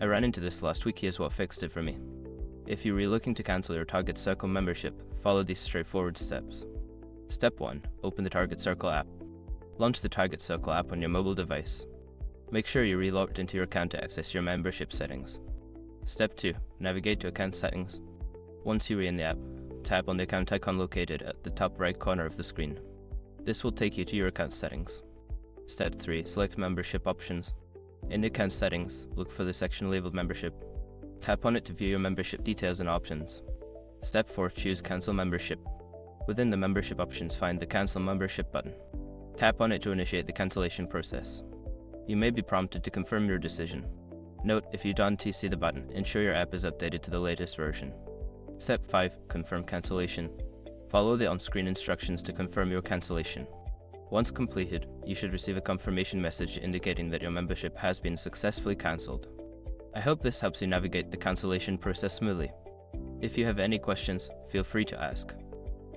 I ran into this last week. Here's what fixed it for me. If you're looking to cancel your Target Circle membership, follow these straightforward steps. Step 1. Open the Target Circle app. Launch the Target Circle app on your mobile device. Make sure you're relogged into your account to access your membership settings. Step 2. Navigate to Account Settings. Once you're in the app, tap on the account icon located at the top right corner of the screen. This will take you to your account settings. Step 3. Select Membership Options. In the account settings, look for the section labeled Membership. Tap on it to view your membership details and options. Step 4. Choose Cancel Membership. Within the membership options, find the Cancel Membership button. Tap on it to initiate the cancellation process. You may be prompted to confirm your decision. Note, if you don't see the button, ensure your app is updated to the latest version. Step 5. Confirm cancellation. Follow the on-screen instructions to confirm your cancellation. Once completed, you should receive a confirmation message indicating that your membership has been successfully cancelled. I hope this helps you navigate the cancellation process smoothly. If you have any questions, feel free to ask.